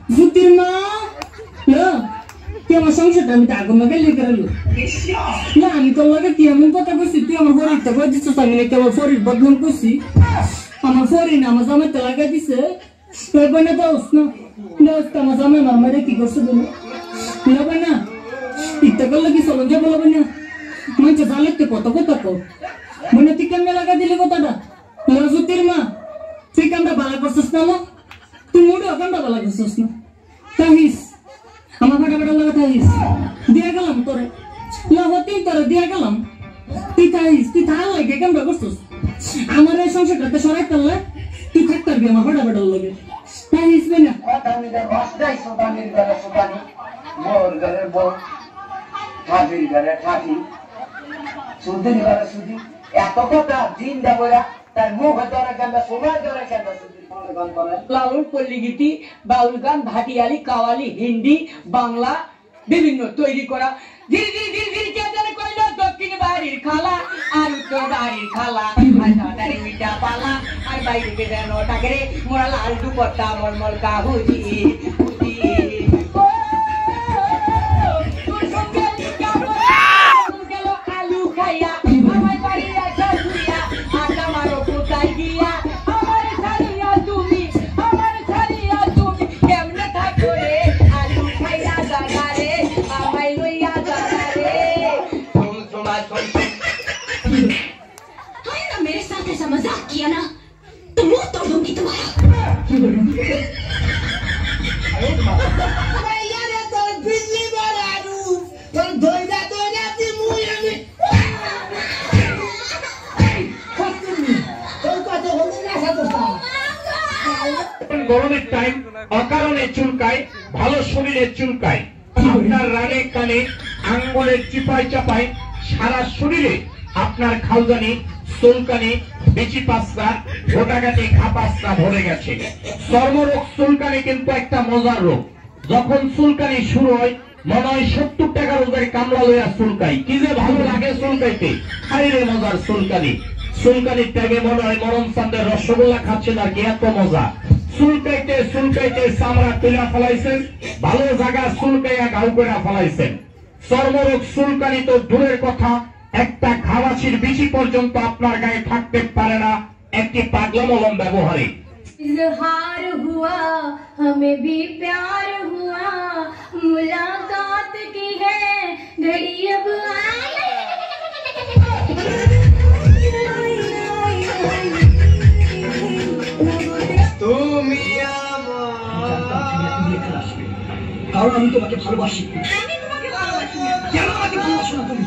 Zutirma, lo, কি আমার সংসারটা আমি আগুন লাগাই লেগে গেল না আমি তো লাগে কি এমন কথা কইছি তুই আমার ফরিদটা কই দিছস আমি নাকি আমার ফরিদ বদনাম করছি আমার ফরিদ না আমার জামাইতে লাগাই দিছে তুই বনে দাওস না দোস্ত আমার জামাই মামারে কি করছ তুমি না না ইত্তা করলে কি চলন যাবো না মঞ্চে জানলে কত কথা কো মনে তুই কেমনে লাগাই দিলি কথাটা লজুতির মা তুই কেমটা বালা করছিস না তুই মুড়ে কেমটা বালা করছিস না তাহিস আমার ফাটাফাটা লাগা তাহিস দিয়া গেলাম তোরে লাগতেই তোরে দিয়া গেলাম তুই তাহিস তুই থাল লাগে কেমটা করছিস আমার এই সংসারটাতে সরাই করলে তুই থাকতে পারবি আমার ফাটাফাটা লাগে তাহিস না মোর ঘরে বউ ঠাকুর ঘরে ঠাকুর সুদিন ঘরে সুদি এত কথা দিন দেবরা তার মুখ ধরে কেন সময় ধরে কেন লালন পল্লী গীতি বাউল গান ভাটিয়ালি কাওয়ালি হিন্দি বাংলা বিভিন্ন তৈরি করা ধীরে ধীরে ধীরে ধীরে কেদারে কইল দক্ষিণ বাড়ির খালা আর উত্তর বাড়ির খালা আর দাদারে মিঠা পালা আর বাইরে কেদারে নটাকে রে মোরা লাল দুপট্টা মলমল কাহুজি গরমের টাইম অকারণে চুলকায় ভালো শরীরে চুলকায় আপনার রানে কানে আঙ্গুলের চিপায় চাপায় সারা শরীরে আপনার খালজানি চুলকানি বেশি পাঁচটা গোটাগাটি ঘাপাসটা ভরে গেছে চর্মরোগ চুলকানি কিন্তু একটা মজার রোগ যখন চুলকানি শুরু হয় মনে হয় 70 টাকা রোগের কামড়া লইয়া চুলকাই কি যে ভালো লাগে চুলকাইতে খাইরে মজার চুলকানি চুলকানির টাইমে মনে হয় মরম চান্দের রসগোল্লা খাচ্ছেন আর কি এত মজা চুলকাইতে চুলকাইতে চামড়া তুলা ফেলাইছেন ভালো জায়গা চুলকাইয়া গাউ করে ফেলাইছেন চর্মরোগ চুলকানি তো দূরের কথা একটা খাওয়াছির বেশি পর্যন্ত আপনার গায়ে থাকতে পারে না একটি পাগলা মলম ব্যবহারে इजहार हुआ हमें भी प्यार हुआ मुलाकात की है घड़ी अब তুমি কারণ আমি তোমাকে ভালোবাসি কেন আমাকে ভালোবাসো না তুমি